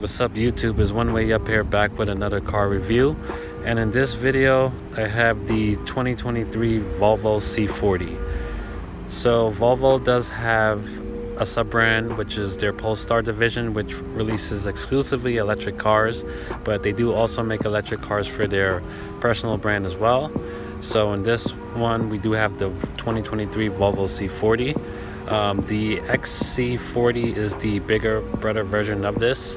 What's up YouTube, is One Way Up here, back with another car review. And in this video I have the 2023 Volvo C40. So Volvo does have a sub-brand, which is their Polestar division, which releases exclusively electric cars, but they do also make electric cars for their personal brand as well. So in this one we do have the 2023 Volvo C40. The XC40 is the bigger, better version of this.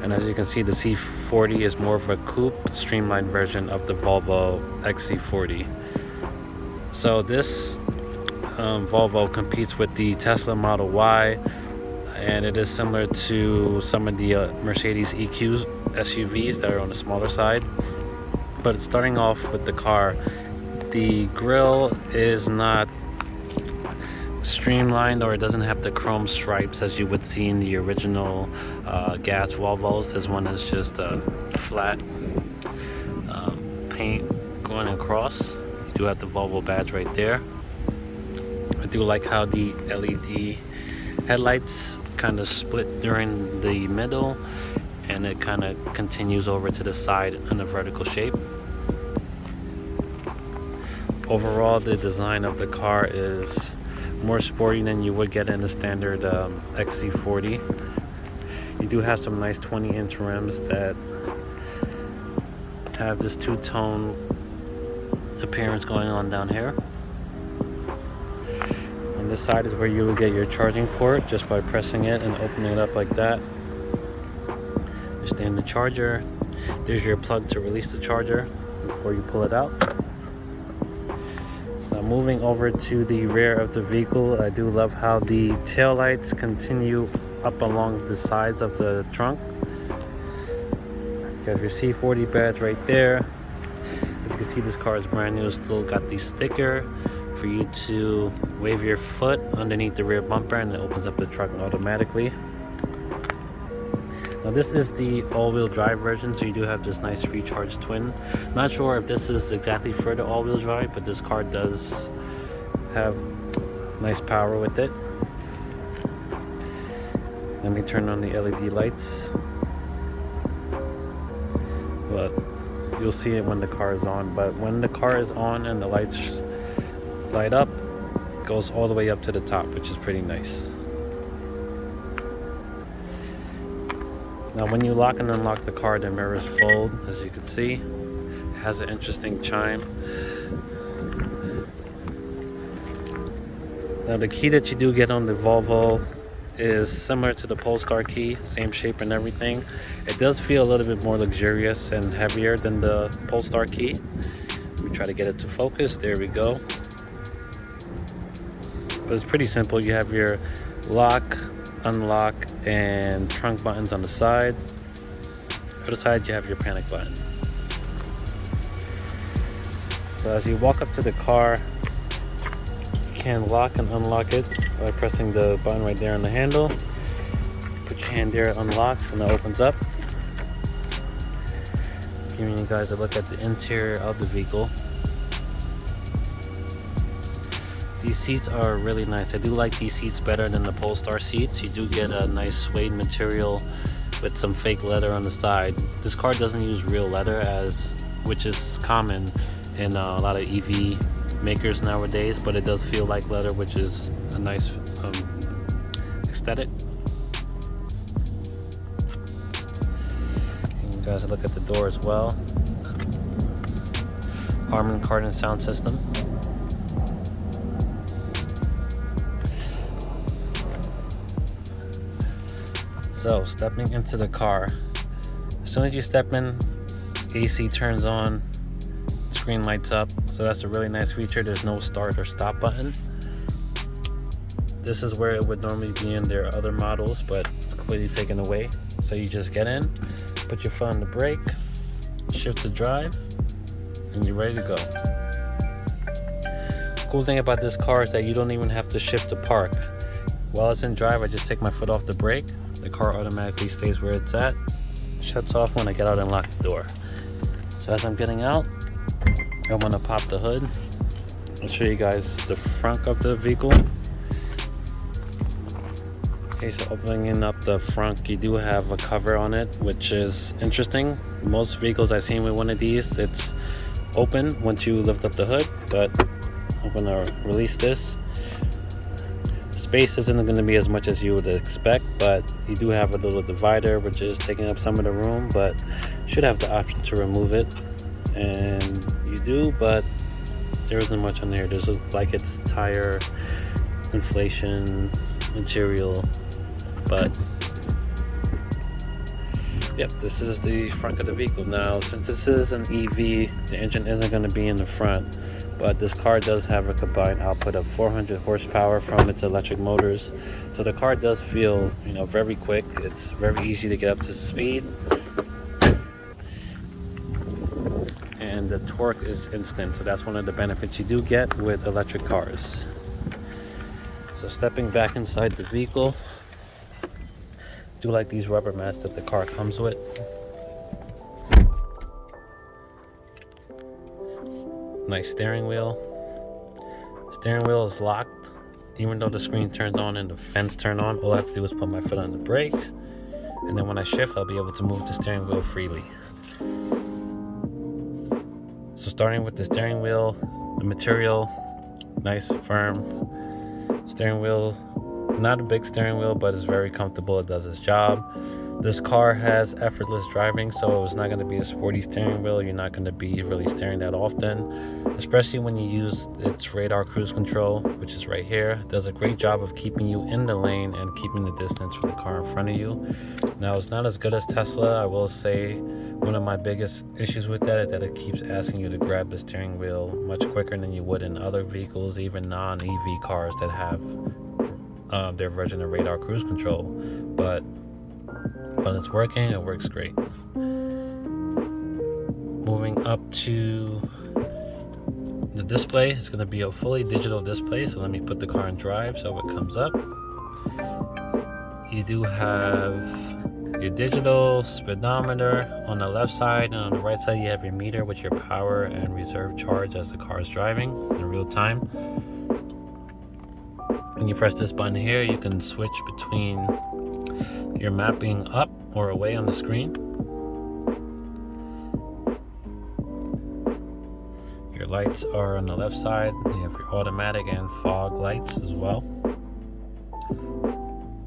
And as you can see, the C40 is more of a coupe, streamlined version of the Volvo XC40. So this Volvo competes with the Tesla Model Y, and it is similar to some of the Mercedes EQ SUVs that are on the smaller side. But starting off with the car, the grille is not streamlined, or it doesn't have the chrome stripes as you would see in the original gas Volvos. This one is just a flat paint going across. You do have the Volvo badge right there. I do like how the LED headlights kind of split during the middle, and it kind of continues over to the side in a vertical shape. Overall, the design of the car is more sporty than you would get in a standard XC40. You do have some nice 20-inch rims that have this two-tone appearance going on down here. On this side is where you will get your charging port just by pressing it and opening it up like that. Just in the charger, there's your plug to release the charger before you pull it out. Moving over to the rear of the vehicle, I do love how the tail lights continue up along the sides of the trunk. You have your C40 badge right there. As you can see, this car is brand new. It's still got the sticker for you to wave your foot underneath the rear bumper, and it opens up the truck automatically. Now this is the all-wheel drive version, so you do have this nice recharged twin. Not sure if this is exactly for the all-wheel drive, but this car does have nice power with it. Let me turn on the LED lights. But you'll see it when the car is on. But when the car is on and the lights light up, it goes all the way up to the top, which is pretty nice. Now when you lock and unlock the car, the mirrors fold, as you can see. It has an interesting chime. Now the key that you do get on the Volvo is similar to the Polestar key, same shape and everything. It does feel a little bit more luxurious and heavier than the Polestar key. We try to get it to focus, there we go. But it's pretty simple. You have your lock, unlock, and trunk buttons on the side. On the side you have your panic button. So as you walk up to the car, you can lock and unlock it by pressing the button right there on the handle. Put your hand there, it unlocks, and it opens up. Giving you guys a look at the interior of the vehicle. These seats are really nice. I do like these seats better than the Polestar seats. You do get a nice suede material with some fake leather on the side. This car doesn't use real leather, which is common in a lot of EV makers nowadays, but it does feel like leather, which is a nice aesthetic. You guys look at the door as well. Harman Kardon sound system. So stepping into the car, as soon as you step in, AC turns on, screen lights up. So that's a really nice feature. There's no start or stop button. This is where it would normally be in their other models, but it's completely taken away. So you just get in, put your foot on the brake, shift to drive, and you're ready to go. The cool thing about this car is that you don't even have to shift to park. While it's in drive, I just take my foot off the brake. The car automatically stays where it's at, shuts off when I get out and lock the door. So as I'm getting out, I'm gonna pop the hood. I'll show you guys the front of the vehicle. Okay, so opening up the front, you do have a cover on it, which is interesting. Most vehicles I've seen with one of these, it's open once you lift up the hood, but I'm gonna release this. Space isn't going to be as much as you would expect, but you do have a little divider which is taking up some of the room, but you should have the option to remove it, and you do, but there isn't much on there. There's like it's tire inflation material, but yep, this is the front of the vehicle. Now, since this is an EV, the engine isn't going to be in the front, but this car does have a combined output of 400 horsepower from its electric motors. So the car does feel, you know, very quick. It's very easy to get up to speed, and the torque is instant. So that's one of the benefits you do get with electric cars. So stepping back inside the vehicle, I do like these rubber mats that the car comes with. Nice steering wheel. Steering wheel is locked. Even though the screen turned on and the fence turned on, all I have to do is put my foot on the brake, and then when I shift, I'll be able to move the steering wheel freely. So starting with the steering wheel, the material, nice firm steering wheel. Not a big steering wheel, but it's very comfortable. It does its job. This car has effortless driving, so it's not going to be a sporty steering wheel. You're not going to be really steering that often, especially when you use its radar cruise control, which is right here. It does a great job of keeping you in the lane and keeping the distance from the car in front of you. Now, it's not as good as Tesla. I will say one of my biggest issues with that is that it keeps asking you to grab the steering wheel much quicker than you would in other vehicles, even non-EV cars that have their version of radar cruise control. But when it's working, it works great. Moving up to the display, it's going to be a fully digital display. So let me put the car in drive so it comes up. You do have your digital speedometer on the left side, and on the right side you have your meter with your power and reserve charge as the car is driving in real time. When you press this button here, you can switch between your map being up or away on the screen. Your lights are on the left side. You have your automatic and fog lights as well.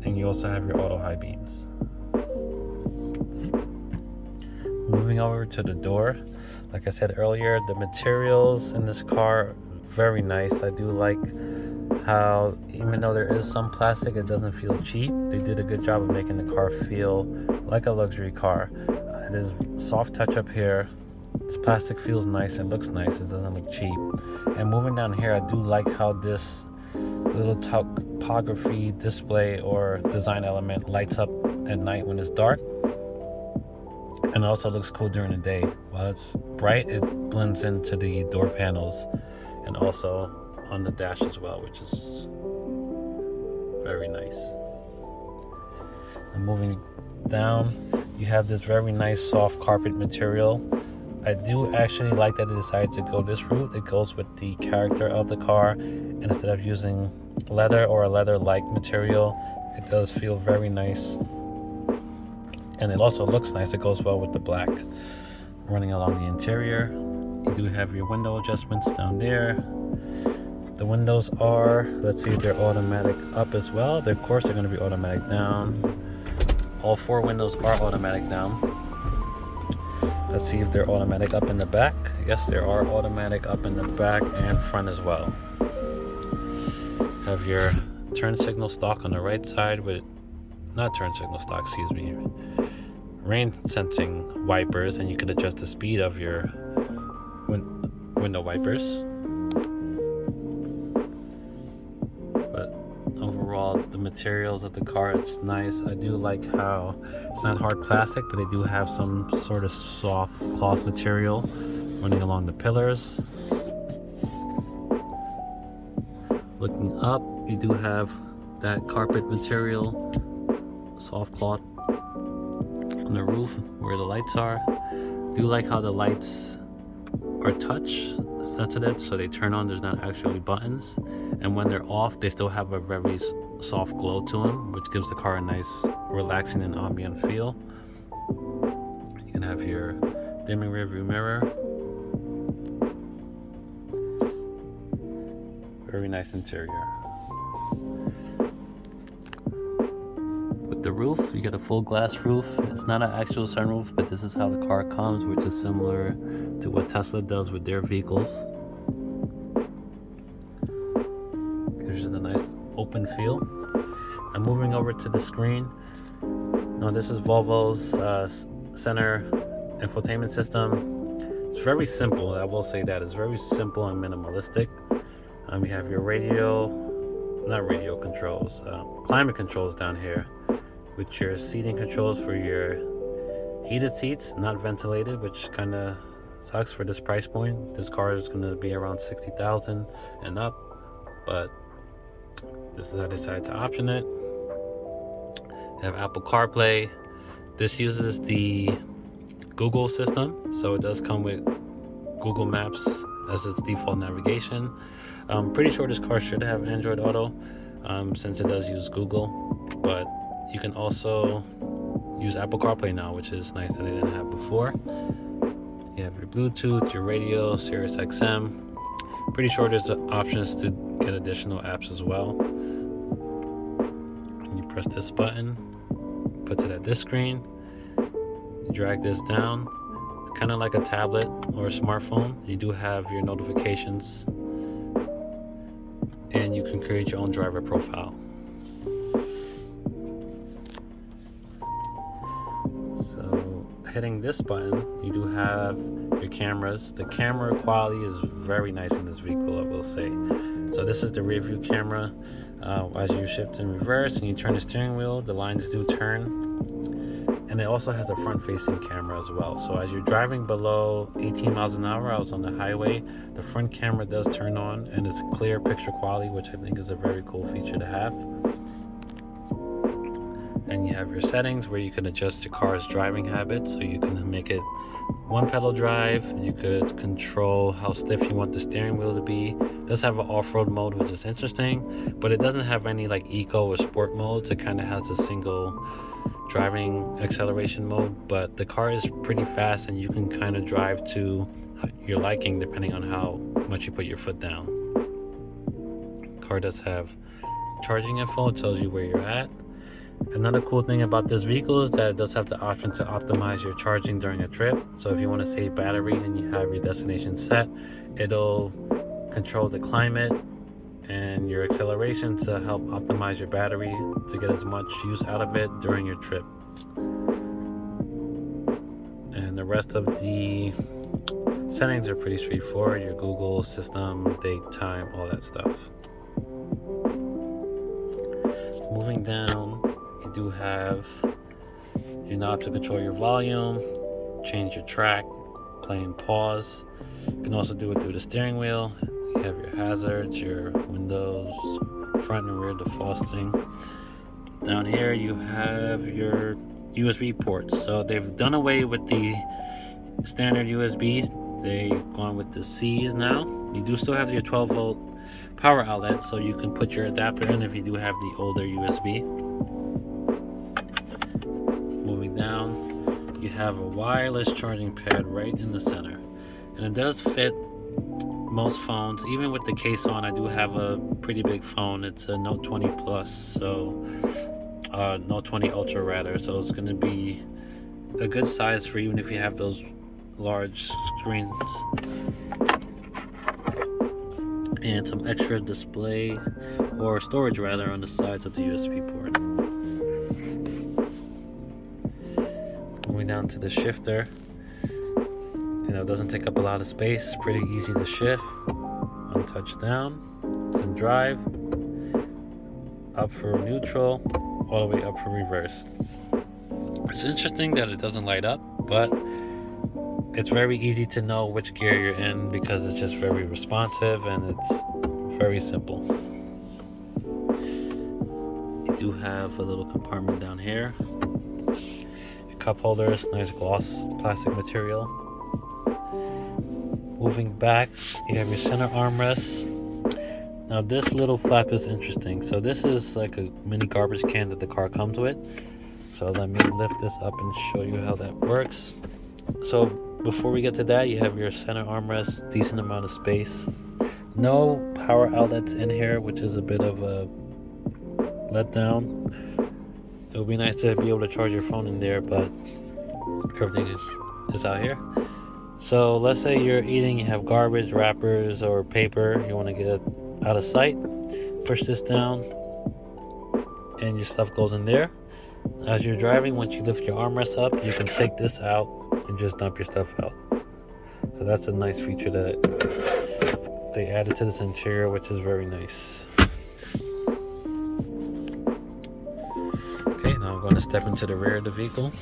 And you also have your auto high beams. Moving over to the door, like I said earlier, the materials in this car, very nice. I do like how even though there is some plastic, it doesn't feel cheap. They did a good job of making the car feel like a luxury car. It is soft touch up here. This plastic feels nice and looks nice. It doesn't look cheap. And moving down here, I do like how this little topography display or design element lights up at night when it's dark, and it also looks cool during the day. While it's bright, it blends into the door panels and also on the dash as well, which is very nice. And moving down, you have this very nice soft carpet material. I do actually like that it decided to go this route. It goes with the character of the car, and instead of using leather or a leather-like material, it does feel very nice, and it also looks nice. It goes well with the black. Running along the interior, you do have your window adjustments down there. The windows are, let's see if they're automatic up as well. Of course they're going to be automatic down. All four windows are automatic down. Let's see if they're automatic up in the back. Yes, they are automatic up in the back and front as well. Have your turn signal stalk on the right side with, not turn signal stalk, excuse me, rain sensing wipers, and you can adjust the speed of your window wipers. But overall, the materials of the car, it's nice. I do like how it's not hard plastic, but they do have some sort of soft cloth material running along the pillars. Looking up, you do have that carpet material, soft cloth on the roof where the lights are. Do like how the lights are touch. sensitive, so they turn on, there's not actually buttons, and when they're off they still have a very soft glow to them, which gives the car a nice relaxing and ambient feel. You can have your dimming rear view mirror, very nice interior. With the roof, you get a full glass roof. It's not an actual sunroof, but this is how the car comes, which is similar to what Tesla does with their vehicles. Gives you a nice open feel. I'm moving over to the screen. Now this is Volvo's center infotainment system. It's very simple, I will say that. It's very simple and minimalistic. You have your climate controls down here, with your seating controls for your heated seats, not ventilated, which kind of sucks for this price point. This car is going to be around $60,000 and up, but this is how I decided to option it. You have Apple CarPlay. This uses the Google system, so it does come with Google Maps as its default navigation. I'm pretty sure this car should have Android Auto, since it does use Google, but you can also use Apple CarPlay now, which is nice that I didn't have before. You have your Bluetooth, your radio, Sirius XM. Pretty sure there's options to get additional apps as well. And you press this button, puts it at this screen. You drag this down, kind of like a tablet or a smartphone. You do have your notifications, and you can create your own driver profile. So hitting this button, you do have your cameras. The camera quality is very nice in this vehicle, I will say. So this is the rear view camera. As you shift in reverse and you turn the steering wheel, the lines do turn. And it also has a front-facing camera as well. So as you're driving below 18 miles an hour, I was on the highway, the front camera does turn on, and it's clear picture quality, which I think is a very cool feature to have. And you have your settings where you can adjust your car's driving habits. So you can make it one pedal drive. You could control how stiff you want the steering wheel to be. It does have an off-road mode, which is interesting, but it doesn't have any like eco or sport modes. It kind of has a single driving acceleration mode, but the car is pretty fast and you can kind of drive to your liking depending on how much you put your foot down. Car does have charging info. It tells you where you're at. Another cool thing about this vehicle is that it does have the option to optimize your charging during a trip. So if you want to save battery and you have your destination set, it'll control the climate and your acceleration to help optimize your battery to get as much use out of it during your trip. And the rest of the settings are pretty straightforward. Your Google system, date, time, all that stuff. Moving down, you do have your knob to control your volume, change your track, play and pause. You can also do it through the steering wheel. You have your hazards, your windows, front and rear defrosting. Down here you have your USB ports. So they've done away with the standard USBs. They've gone with the C's now. You do still have your 12 volt power outlet, so you can put your adapter in if you do have the older USB. Moving down, you have a wireless charging pad right in the center, and it does fit most phones. Even with the case on, I do have a pretty big phone. It's a Note 20 Plus, so Note 20 Ultra rather, so it's going to be a good size for even if you have those large screens. And some extra display or storage rather on the sides of the USB port. Moving down to the shifter, it doesn't take up a lot of space. It's pretty easy to shift. One touch down, it's in drive, up for neutral, all the way up for reverse. It's interesting that it doesn't light up, but it's very easy to know which gear you're in because it's just very responsive and it's very simple. You do have a little compartment down here. Your cup holders, nice gloss plastic material. Moving back, you have your center armrest. Now this little flap is interesting. So this is like a mini garbage can that the car comes with. So let me lift this up and show you how that works. So before we get to that, you have your center armrest, decent amount of space. No power outlets in here, which is a bit of a letdown. It would be nice to be able to charge your phone in there, but everything is out here. So let's say you're eating, you have garbage, wrappers, or paper, you want to get out of sight. Push this down and your stuff goes in there. As you're driving, once you lift your armrest up, you can take this out and just dump your stuff out. So that's a nice feature that they added to this interior, which is very nice. Okay, now I'm going to step into the rear of the vehicle.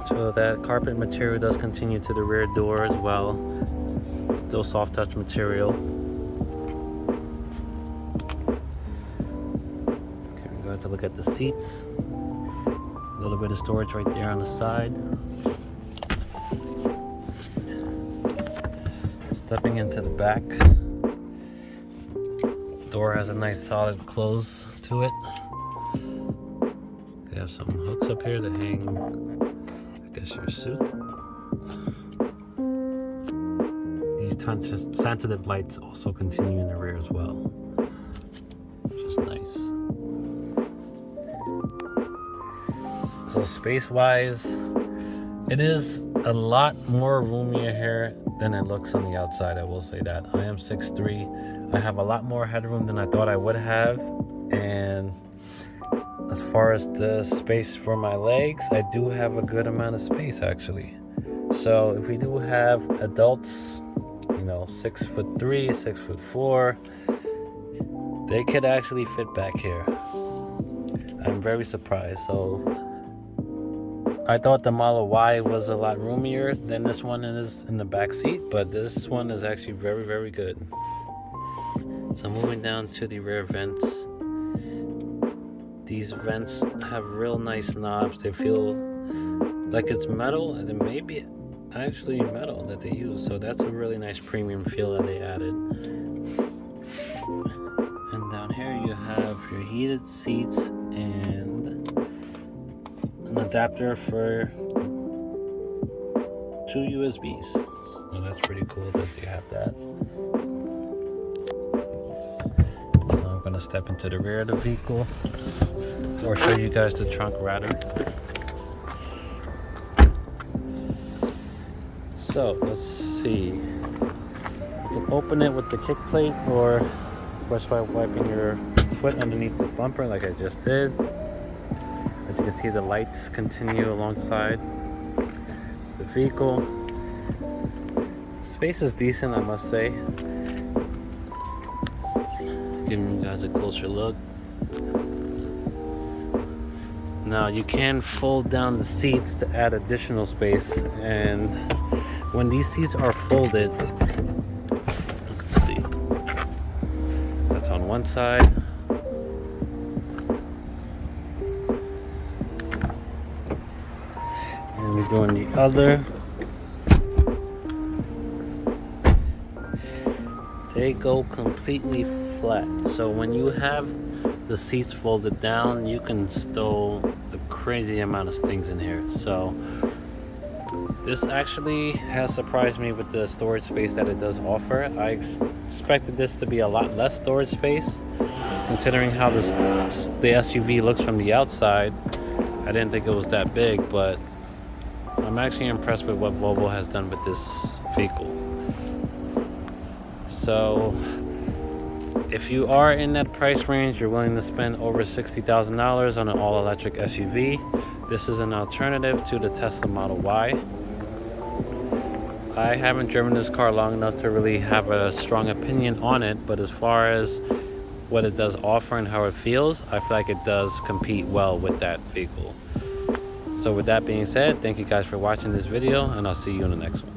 So that carpet material does continue to the rear door as well. Still soft touch material. Okay, we go to look at the seats. A little bit of storage right there on the side. Stepping into the back. Door has a nice solid close to it. We have some hooks up here to hang, I guess, your suit. These sensitive lights also continue in the rear as well, which is nice. So space-wise, it is a lot more roomier here than it looks on the outside, I will say that. I am 6'3". I have a lot more headroom than I thought I would have, and as far as the space for my legs, I do have a good amount of space actually. So if we do have adults, you know, 6'3", 6'4", they could actually fit back here. I'm very surprised. So I thought the Model Y was a lot roomier than this one is in the back seat, but this one is actually very, very good. So moving down to the rear vents. These vents have real nice knobs. They feel like it's metal, and it may be actually metal that they use. So that's a really nice premium feel that they added. And down here you have your heated seats and an adapter for 2 USBs. So that's pretty cool that they have that. Now I'm going to step into the rear of the vehicle, or show you guys the trunk rather. So let's see. You can open it with the kick plate, or just by wiping your foot underneath the bumper like I just did. As you can see, the lights continue alongside the vehicle. Space is decent, I must say. Giving you guys a closer look. Now you can fold down the seats to add additional space, and when these seats are folded, let's see, that's on one side. And we're doing the other. They go completely flat. So when you have the seats folded down, you can stow a crazy amount of things in here. So this actually has surprised me with the storage space that it does offer. I expected this to be a lot less storage space, considering how the SUV looks from the outside. I didn't think it was that big, but I'm actually impressed with what Volvo has done with this vehicle. So if you are in that price range, you're willing to spend over $60,000 on an all-electric SUV, this is an alternative to the Tesla Model Y. I haven't driven this car long enough to really have a strong opinion on it, but as far as what it does offer and how it feels, I feel like it does compete well with that vehicle. So with that being said, thank you guys for watching this video, and I'll see you in the next one.